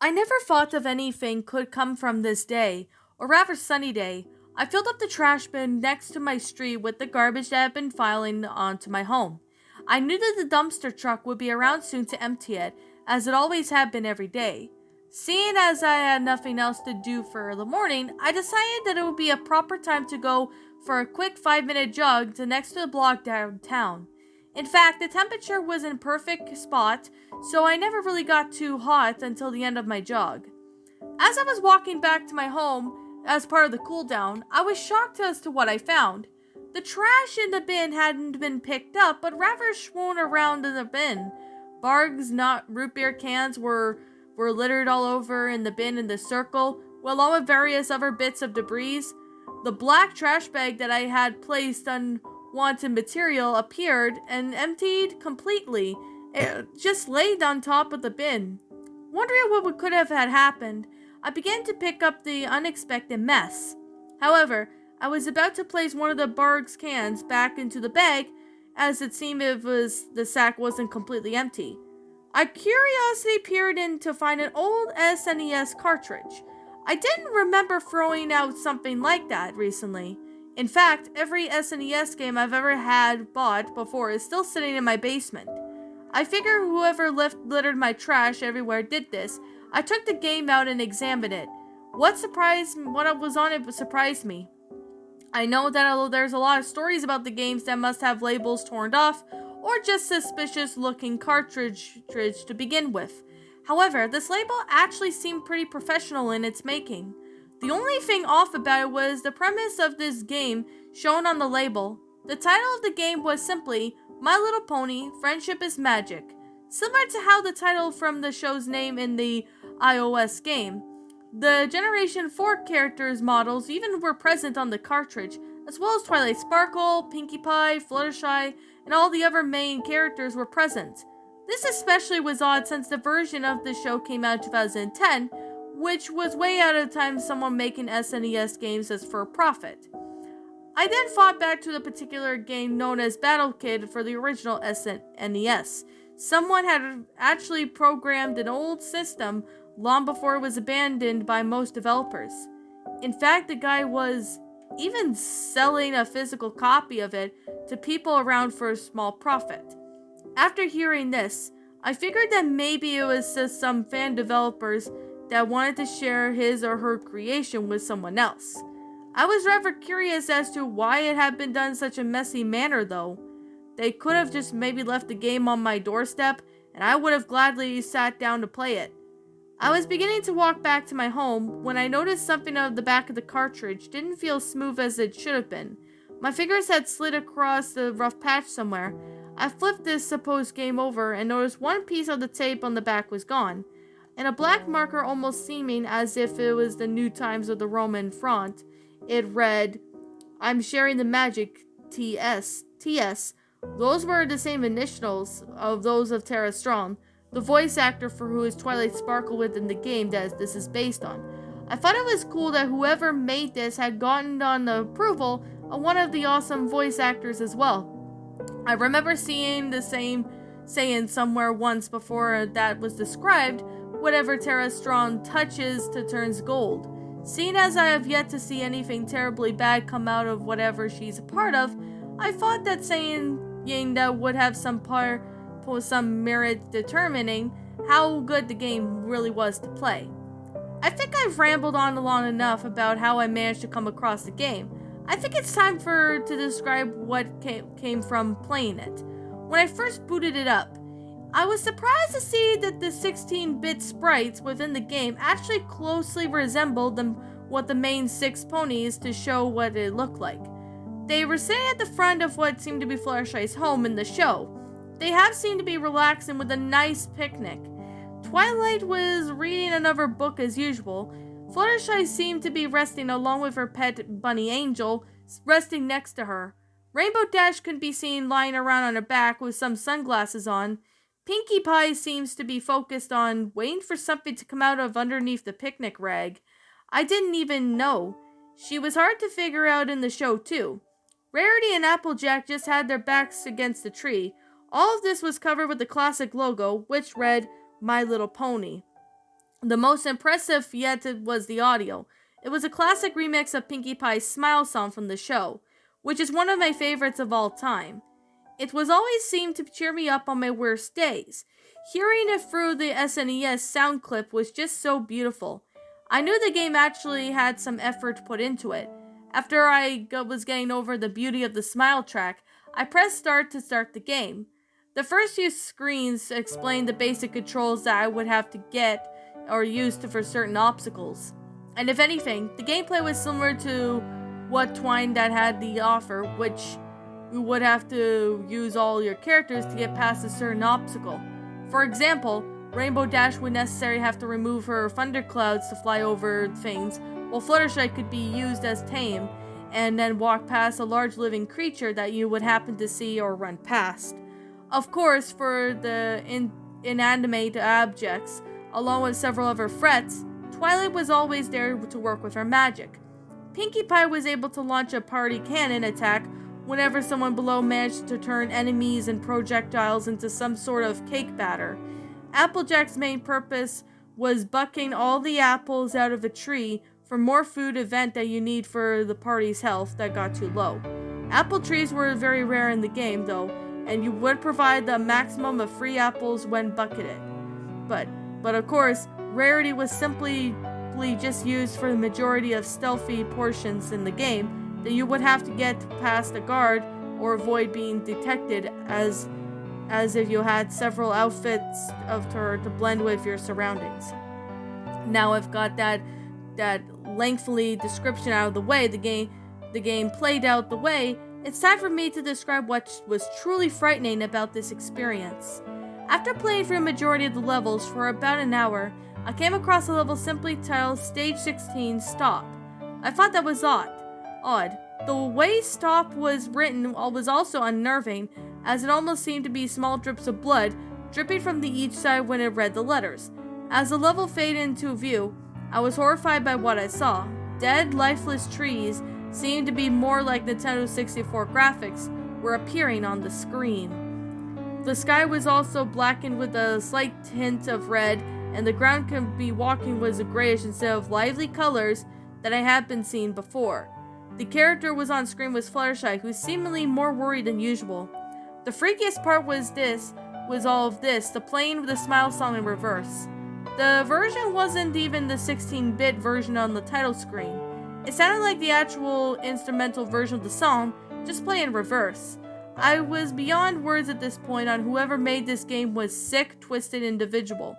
I never thought of anything could come from this day, or rather sunny day. I filled up the trash bin next to my street with the garbage that had been filing onto my home. I knew that the dumpster truck would be around soon to empty it, as it always had been every day. Seeing as I had nothing else to do for the morning, I decided that it would be a proper time to go for a quick 5-minute jog to next to the block downtown. In fact, the temperature was in perfect spot, so I never really got too hot until the end of my jog. As I was walking back to my home as part of the cool down, I was shocked as to what I found. The trash in the bin hadn't been picked up, but rather strewn around in the bin. Bargs, not root beer cans, were littered all over in the bin in the circle, along with various other bits of debris. The black trash bag that I had placed unwanted material appeared and emptied completely. It just laid on top of the bin. Wondering what could have had happened, I began to pick up the unexpected mess. However, I was about to place one of the Barg's cans back into the bag, as it seemed the sack wasn't completely empty. I curiosity peered in to find an old SNES cartridge. I didn't remember throwing out something like that recently. In fact, every SNES game I've ever had bought before is still sitting in my basement. I figure whoever littered my trash everywhere did this. I took the game out and examined it. What was on it surprised me. I know that although there's a lot of stories about the games that must have labels torn off, or just suspicious looking cartridge to begin with. However, this label actually seemed pretty professional in its making. The only thing off about it was the premise of this game shown on the label. The title of the game was simply My Little Pony: Friendship is Magic, similar to how the title from the show's name in the iOS game. The Generation 4 characters models even were present on the cartridge, as well as Twilight Sparkle, Pinkie Pie, Fluttershy, and all the other main characters were present. This especially was odd since the version of the show came out in 2010, which was way out of the time someone making SNES games as for profit. I then thought back to the particular game known as Battle Kid for the original SNES. Someone had actually programmed an old system long before it was abandoned by most developers. In fact, the guy was even selling a physical copy of it to people around for a small profit. After hearing this, I figured that maybe it was just some fan developers that wanted to share his or her creation with someone else. I was rather curious as to why it had been done in such a messy manner though. They could have just maybe left the game on my doorstep and I would have gladly sat down to play it. I was beginning to walk back to my home when I noticed something on the back of the cartridge didn't feel smooth as it should have been. My fingers had slid across the rough patch somewhere. I flipped this supposed game over and noticed one piece of the tape on the back was gone, and a black marker almost seeming as if it was the new times of the Roman font. It read, "I'm sharing the magic, TS. TS. Those were the same initials of those of Tara Strong, the voice actor for who is Twilight Sparkle within the game that this is based on. I thought it was cool that whoever made this had gotten on the approval of one of the awesome voice actors as well. I remember seeing the same saying somewhere once before that was described, whatever Tara Strong touches to turns gold. Seeing as I have yet to see anything terribly bad come out of whatever she's a part of, I thought that saying that would have some merit determining how good the game really was to play. I think I've rambled on long enough about how I managed to come across the game. I think it's time to describe what came from playing it. When I first booted it up, I was surprised to see that the 16-bit sprites within the game actually closely resembled what the main 6 ponies to show what it looked like. They were sitting at the front of what seemed to be Fluttershy's home in the show. They have seemed to be relaxing with a nice picnic. Twilight was reading another book as usual. Fluttershy seemed to be resting along with her pet bunny Angel, resting next to her. Rainbow Dash could be seen lying around on her back with some sunglasses on. Pinkie Pie seems to be focused on waiting for something to come out of underneath the picnic rag. I didn't even know. She was hard to figure out in the show too. Rarity and Applejack just had their backs against the tree. All of this was covered with the classic logo, which read, My Little Pony. The most impressive yet was the audio. It was a classic remix of Pinkie Pie's Smile song from the show, which is one of my favorites of all time. It was always seemed to cheer me up on my worst days. Hearing it through the SNES sound clip was just so beautiful. I knew the game actually had some effort put into it. After I was getting over the beauty of the smile track, I pressed start to start the game. The first few screens explained the basic controls that I would have to get or use for certain obstacles. And if anything, the gameplay was similar to what Twine that had the offer, which you would have to use all your characters to get past a certain obstacle. For example, Rainbow Dash would necessarily have to remove her thunderclouds to fly over things, while Fluttershy could be used as tame, and then walk past a large living creature that you would happen to see or run past. Of course, for the inanimate objects, along with several other threats, Twilight was always there to work with her magic. Pinkie Pie was able to launch a party cannon attack whenever someone below managed to turn enemies and projectiles into some sort of cake batter. Applejack's main purpose was bucking all the apples out of a tree for more food event that you need for the party's health that got too low. Apple trees were very rare in the game though, and you would provide the maximum of 3 apples when bucketed. But of course, rarity was simply just used for the majority of stealthy portions in the game that you would have to get past a guard or avoid being detected as if you had several outfits of her to blend with your surroundings. Now I've got that lengthy description out of the way, the game played out the way, it's time for me to describe what was truly frightening about this experience. After playing through a majority of the levels for about an hour, I came across a level simply titled Stage 16 Stop. I thought that was odd. The way stop was written was also unnerving, as it almost seemed to be small drips of blood dripping from each side when it read the letters. As the level faded into view, I was horrified by what I saw. Dead, lifeless trees seemed to be more like Nintendo 64 graphics were appearing on the screen. The sky was also blackened with a slight hint of red, and the ground could be walking was a grayish instead of lively colors that I had been seeing before. The character was on screen was Fluttershy, who seemingly more worried than usual. The freakiest part was all of this, the playing with the Smile song in reverse. The version wasn't even the 16-bit version on the title screen. It sounded like the actual instrumental version of the song, just play in reverse. I was beyond words at this point on whoever made this game was sick, twisted individual.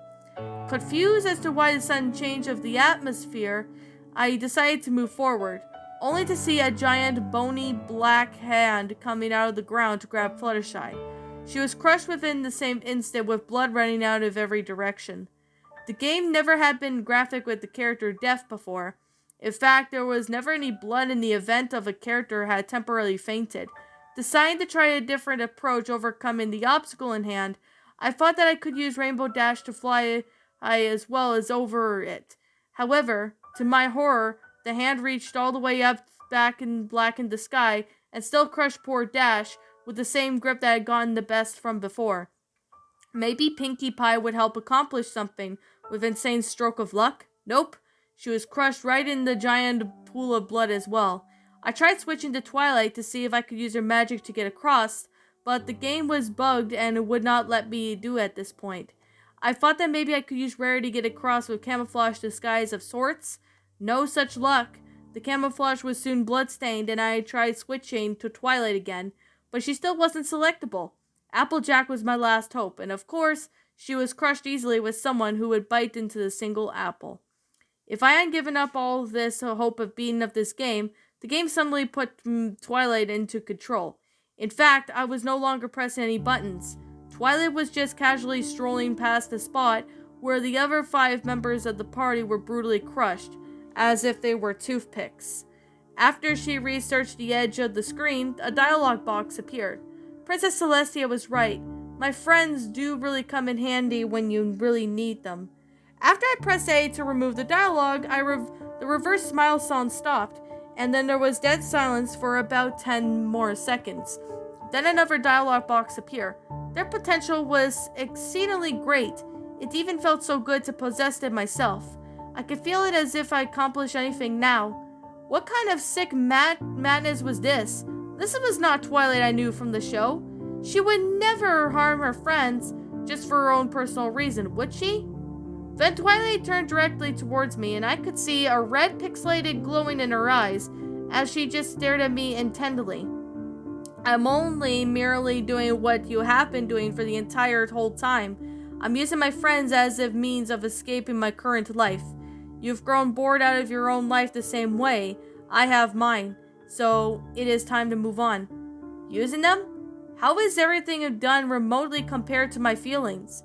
Confused as to why the sudden change of the atmosphere, I decided to move forward, only to see a giant, bony, black hand coming out of the ground to grab Fluttershy. She was crushed within the same instant with blood running out of every direction. The game never had been graphic with the character death before. In fact, there was never any blood in the event of a character had temporarily fainted. Deciding to try a different approach overcoming the obstacle in hand, I thought that I could use Rainbow Dash to fly as well as over it. However, to my horror, the hand reached all the way up back and blackened the sky and still crushed poor Dash with the same grip that had gotten the best from before. Maybe Pinkie Pie would help accomplish something with insane stroke of luck? Nope. She was crushed right in the giant pool of blood as well. I tried switching to Twilight to see if I could use her magic to get across, but the game was bugged and it would not let me do it at this point. I thought that maybe I could use Rarity to get across with camouflage disguise of sorts. No such luck. The camouflage was soon bloodstained and I tried switching to Twilight again, but she still wasn't selectable. Applejack was my last hope, and of course, she was crushed easily with someone who would bite into the single apple. If I had given up all of this hope of beating up this game, the game suddenly put Twilight into control. In fact, I was no longer pressing any buttons. Twilight was just casually strolling past the spot where the other 5 members of the party were brutally crushed, as if they were toothpicks. After she researched the edge of the screen, a dialogue box appeared. Princess Celestia was right. My friends do really come in handy when you really need them. After I pressed A to remove the dialogue, the reverse smile sound stopped, and then there was dead silence for about 10 more seconds. Then another dialogue box appeared. Their potential was exceedingly great. It even felt so good to possess it myself. I could feel it as if I accomplished anything now. What kind of sick madness was this? This was not Twilight I knew from the show. She would never harm her friends just for her own personal reason, would she? Then Twilight turned directly towards me, and I could see a red pixelated glowing in her eyes as she just stared at me intently. I'm only merely doing what you have been doing for the entire whole time. I'm using my friends as a means of escaping my current life. You've grown bored out of your own life the same way I have mine, so it is time to move on. Using them? How is everything I've done remotely compared to my feelings?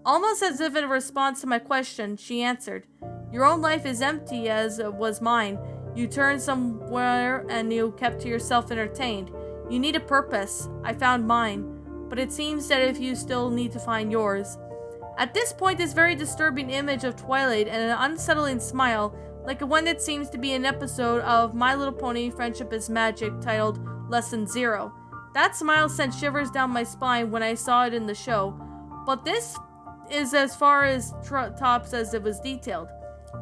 Almost as if in response to my question, she answered, Your own life is empty as was mine. You turned somewhere and you kept to yourself entertained. You need a purpose. I found mine. But it seems that if you still need to find yours. At this point, this very disturbing image of Twilight and an unsettling smile, like one that seems to be an episode of My Little Pony Friendship is Magic titled Lesson 0. That smile sent shivers down my spine when I saw it in the show. But this is as far as tops as it was detailed.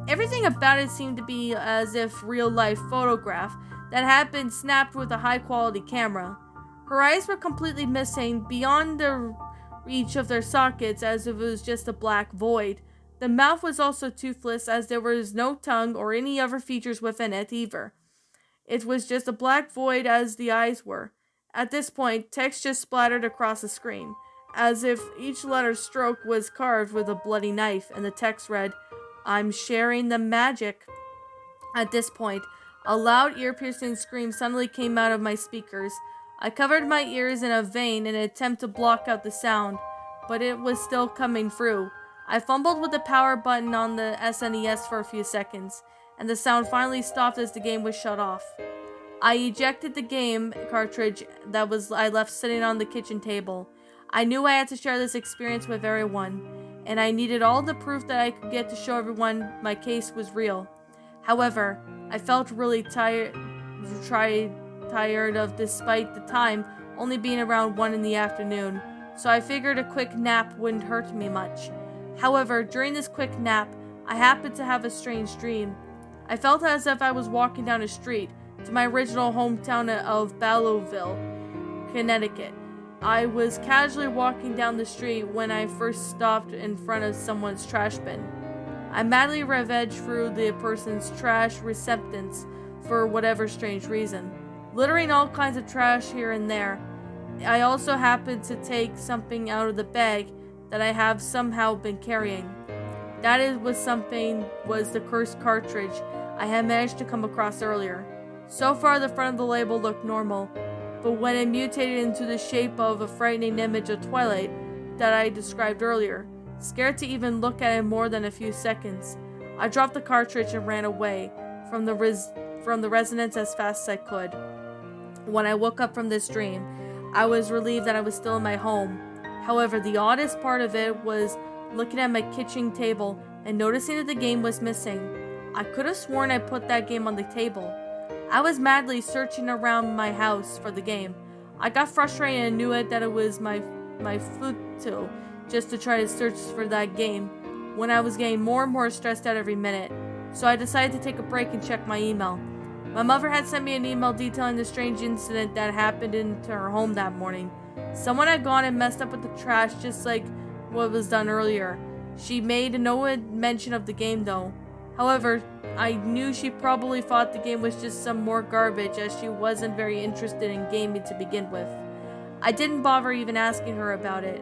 Everything about it seemed to be as if real-life photograph that had been snapped with a high-quality camera. Her eyes were completely missing, beyond the reach of their sockets as if it was just a black void. The mouth was also toothless as there was no tongue or any other features within it either. It was just a black void as the eyes were. At this point, text just splattered across the screen, as if each letter stroke was carved with a bloody knife, and the text read, I'm sharing the magic. At this point, a loud ear-piercing scream suddenly came out of my speakers. I covered my ears in a vain attempt to block out the sound, but it was still coming through. I fumbled with the power button on the SNES for a few seconds, and the sound finally stopped as the game was shut off. I ejected the game cartridge that I left sitting on the kitchen table. I knew I had to share this experience with everyone, and I needed all the proof that I could get to show everyone my case was real. However, I felt really tired of, despite the time only being around 1 in the afternoon, so I figured a quick nap wouldn't hurt me much. However, during this quick nap, I happened to have a strange dream. I felt as if I was walking down a street to my original hometown of Ballowville, Connecticut. I was casually walking down the street when I first stopped in front of someone's trash bin. I madly ravaged through the person's trash receptacles for whatever strange reason, littering all kinds of trash here and there. I also happened to take something out of the bag that I have somehow been carrying. Was the cursed cartridge I had managed to come across earlier. So far, the front of the label looked normal, but when it mutated into the shape of a frightening image of Twilight that I described earlier, scared to even look at it more than a few seconds, I dropped the cartridge and ran away from the residence as fast as I could. When I woke up from this dream, I was relieved that I was still in my home. However, the oddest part of it was looking at my kitchen table and noticing that the game was missing. I could have sworn I put that game on the table. I was madly searching around my house for the game. I got frustrated and knew that it was my futile just to try to search for that game when I was getting more and more stressed out every minute. So I decided to take a break and check my email. My mother had sent me an email detailing the strange incident that happened into her home that morning. Someone had gone and messed up with the trash just like what was done earlier. She made no mention of the game though. However, I knew she probably thought the game was just some more garbage as she wasn't very interested in gaming to begin with. I didn't bother even asking her about it,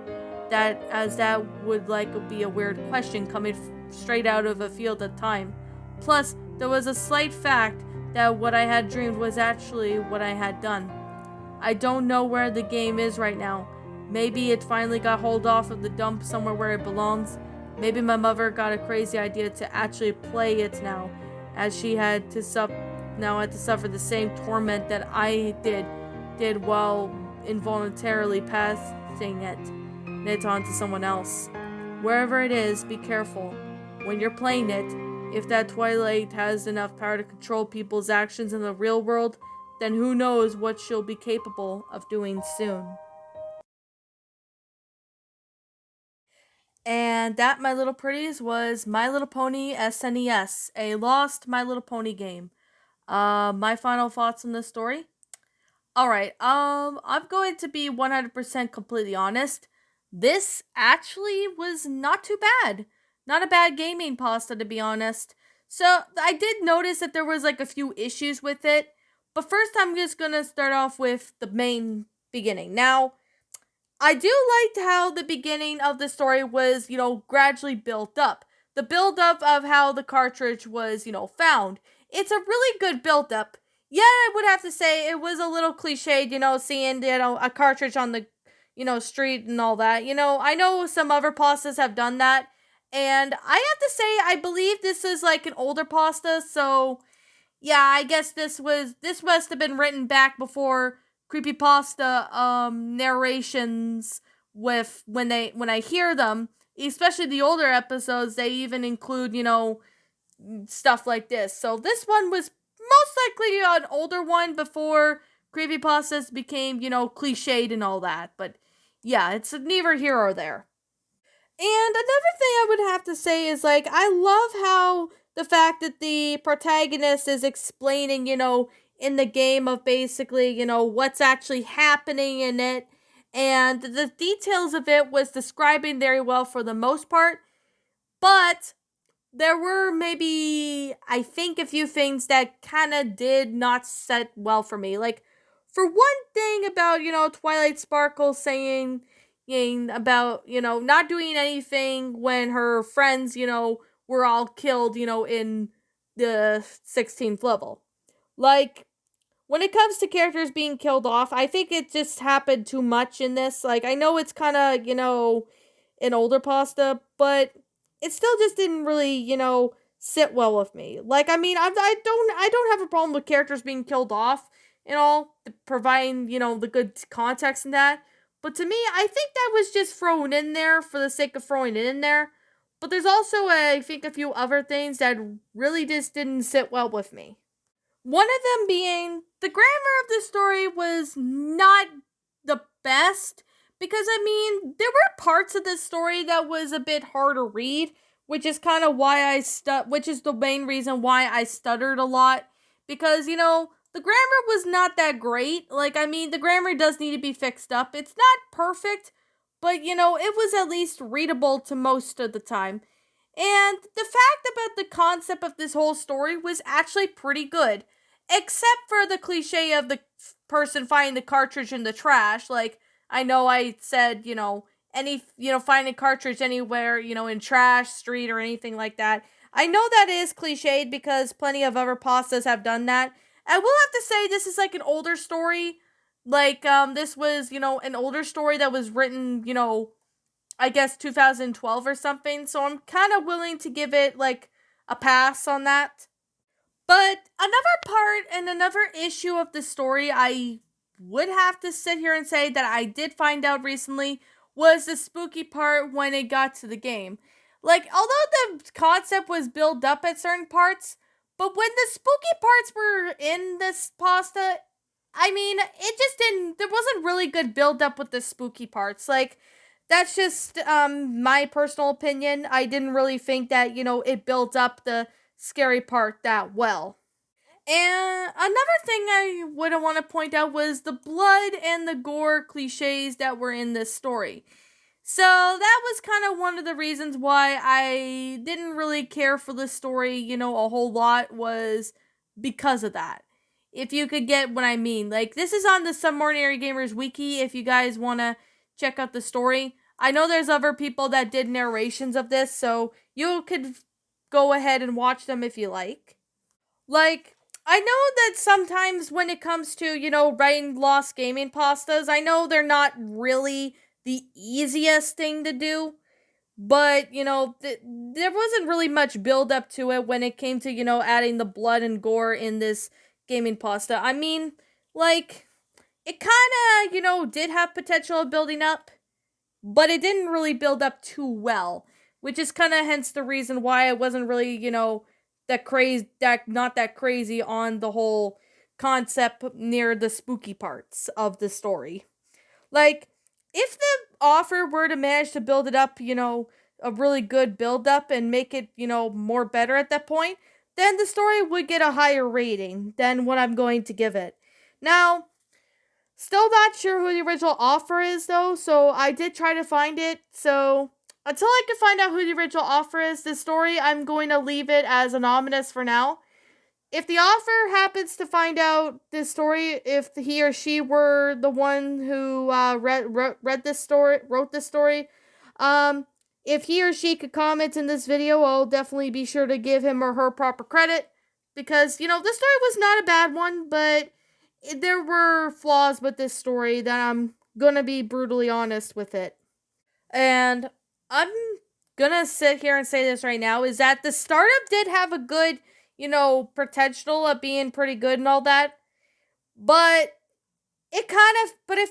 that would be a weird question coming straight out of a field at time. Plus, there was a slight fact that what I had dreamed was actually what I had done. I don't know where the game is right now. Maybe it finally got hauled off of the dump somewhere where it belongs. Maybe my mother got a crazy idea to actually play it now, as she had to suffer the same torment that I did while involuntarily passing it on to someone else. Wherever it is, be careful. When you're playing it, if that Twilight has enough power to control people's actions in the real world, then who knows what she'll be capable of doing soon. And that, my little pretties, was My Little Pony SNES, a lost My Little Pony game. My final thoughts on this story. All right. I'm going to be 100% completely honest. This actually was not too bad. Not a bad gaming pasta, to be honest. So I did notice that there was like a few issues with it. But first, I'm just gonna start off with the main beginning. Now, I do like how the beginning of the story was, gradually built up. The build up of how the cartridge was, found. It's a really good build up. Yeah, I would have to say it was a little cliched, seeing, a cartridge on the, street and all that. I know some other pastas have done that. And I have to say, I believe this is like an older pasta, so yeah, I guess this must have been written back before creepypasta narrations with when I hear them, especially the older episodes, they even include, stuff like this. So this one was most likely an older one before creepypastas became, cliched and all that. But yeah, it's neither here or there. And another thing I would have to say is like I love how the fact that the protagonist is explaining, in the game of basically, what's actually happening in it, and the details of it was describing very well for the most part. But there were maybe I think a few things that kind of did not set well for me. Like for one thing about, Twilight Sparkle saying about, not doing anything when her friends, were all killed, in the 16th level. Like when it comes to characters being killed off, I think it just happened too much in this. Like I know it's kind of, an older pasta, but it still just didn't really, sit well with me. Like, I mean, I don't have a problem with characters being killed off and all, providing, the good context in that. But to me, I think that was just thrown in there for the sake of throwing it in there. But there's also, I think, a few other things that really just didn't sit well with me. One of them being the grammar of the story was not the best because I mean, there were parts of the story that was a bit hard to read, which is kind of why which is the main reason why I stuttered a lot because, the grammar was not that great. Like I mean, the grammar does need to be fixed up. It's not perfect, but it was at least readable to most of the time. And the fact about the concept of this whole story was actually pretty good, except for the cliche of the person finding the cartridge in the trash. Like, I know I said, finding a cartridge anywhere, in trash, street, or anything like that. I know that is cliched because plenty of other pastas have done that. I will have to say this is like an older story. Like, this was, an older story that was written, I guess 2012 or something. So I'm kind of willing to give it like a pass on that. But another part and another issue of the story I would have to sit here and say that I did find out recently was the spooky part when it got to the game. Like, although the concept was built up at certain parts, but when the spooky parts were in this pasta, I mean, it just didn't, there wasn't really good build up with the spooky parts. Like, that's just my personal opinion. I didn't really think that, it built up the scary part that well. And another thing I would want to point out was the blood and the gore cliches that were in this story. So that was kind of one of the reasons why I didn't really care for the story, a whole lot was because of that. If you could get what I mean. Like, this is on the Subordinary Gamers Wiki if you guys want to check out the story. I know there's other people that did narrations of this, so you could go ahead and watch them if you like. Like, I know that sometimes when it comes to, writing lost gaming pastas, I know they're not really the easiest thing to do, but, there wasn't really much build up to it when it came to, adding the blood and gore in this gaming pasta. I mean, like, it kind of, did have potential of building up, but it didn't really build up too well, which is kind of hence the reason why I wasn't really, not that crazy on the whole concept near the spooky parts of the story. Like, if the author were to manage to build it up, a really good build up and make it, more better at that point, then the story would get a higher rating than what I'm going to give it. Now, still not sure who the original author is though, so I did try to find it. So until I can find out who the original author is, this story I'm going to leave it as anonymous for now. If the author happens to find out this story, if he or she were the one who read this story, wrote this story, um, if he or she could comment in this video, I'll definitely be sure to give him or her proper credit because this story was not a bad one, but there were flaws with this story that I'm gonna be brutally honest with it. And I'm gonna sit here and say this right now is that the startup did have a good, potential of being pretty good and all that, but it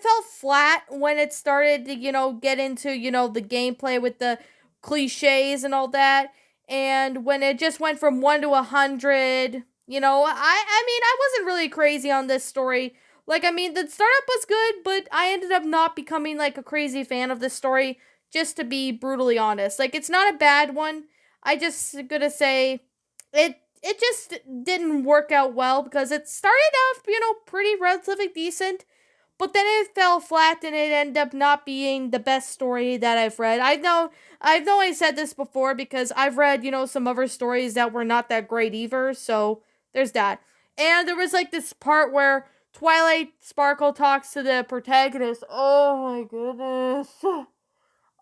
felt flat when it started to, get into, the gameplay with the cliches and all that. And when it just went from 1 to 100, I mean, I wasn't really crazy on this story. Like, I mean, the startup was good, but I ended up not becoming like a crazy fan of this story, just to be brutally honest. Like, it's not a bad one. I just gonna say it just didn't work out well because it started off, pretty relatively decent, but then it fell flat and it ended up not being the best story that I've read. I said this before because I've read, some other stories that were not that great either, so there's that. And there was like this part where Twilight Sparkle talks to the protagonist. Oh my goodness.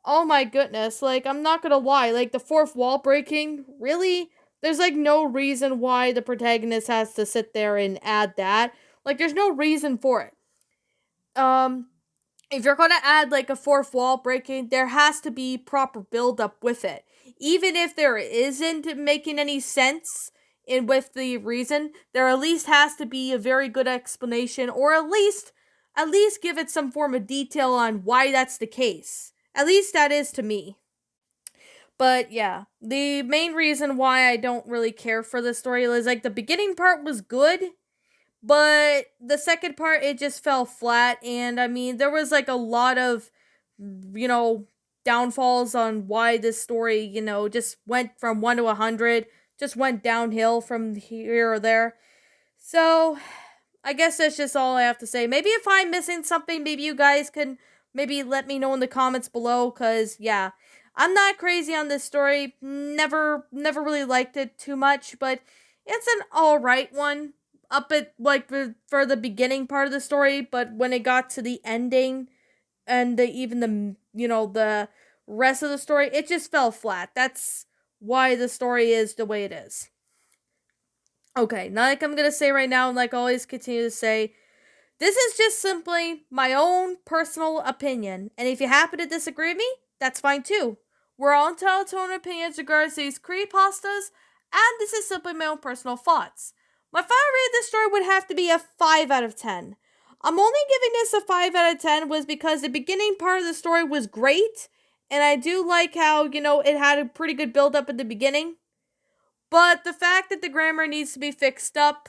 Oh my goodness. Like, I'm not gonna lie, like the fourth wall breaking, really? There's like no reason why the protagonist has to sit there and add that. Like, there's no reason for it. Um, if you're gonna add like a fourth wall breaking, there has to be proper build up with it. Even if there isn't making any sense in with the reason, there at least has to be a very good explanation, or at least give it some form of detail on why that's the case. At least that is to me. But yeah, the main reason why I don't really care for the story is like the beginning part was good, but the second part, it just fell flat. And I mean, there was like a lot of, you know, downfalls on why this story, just went from 1 to 100, just went downhill from here or there. So I guess that's just all I have to say. Maybe if I'm missing something, maybe you guys can maybe let me know in the comments below. Cause yeah, I'm not crazy on this story. Never really liked it too much, but it's an alright one. Up at like for the beginning part of the story, but when it got to the ending and even the the rest of the story, it just fell flat. That's why the story is the way it is. Okay, now like I'm gonna say right now, and like I always continue to say, this is just simply my own personal opinion, and if you happen to disagree with me, that's fine too. We're all entitled to our own opinions regarding these creepypastas, and this is simply my own personal thoughts. My final rating of this story would have to be a 5 out of 10. I'm only giving this a 5 out of 10 was because the beginning part of the story was great, and I do like how, it had a pretty good build up at the beginning. But the fact that the grammar needs to be fixed up,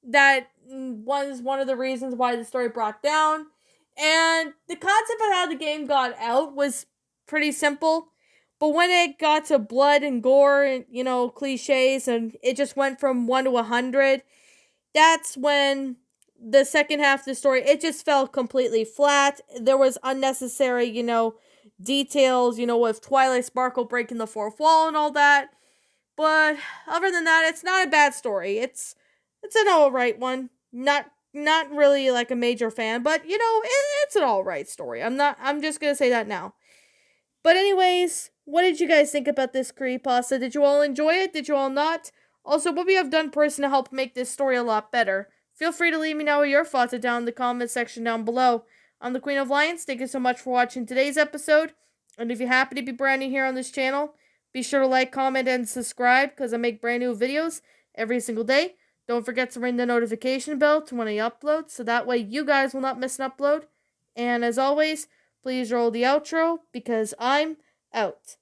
that was one of the reasons why the story brought down. And the concept of how the game got out was pretty simple. But when it got to blood and gore and, cliches, and it just went from 1 to 100, that's when the second half of the story, it just fell completely flat. There was unnecessary, details, with Twilight Sparkle breaking the fourth wall and all that. But other than that, it's not a bad story. It's an alright one. Not really like a major fan, but it's an alright story. I'm just gonna say that now. But anyways, what did you guys think about this creepypasta? Did you all enjoy it? Did you all not? Also, what we have done personally to help make this story a lot better? Feel free to leave me know what your thoughts are down in the comment section down below. I'm the Queen of Lions. Thank you so much for watching today's episode. And if you happen to be brand new here on this channel, be sure to like, comment, and subscribe because I make brand new videos every single day. Don't forget to ring the notification bell to when I upload so that way you guys will not miss an upload. And as always, please roll the outro because I'm out.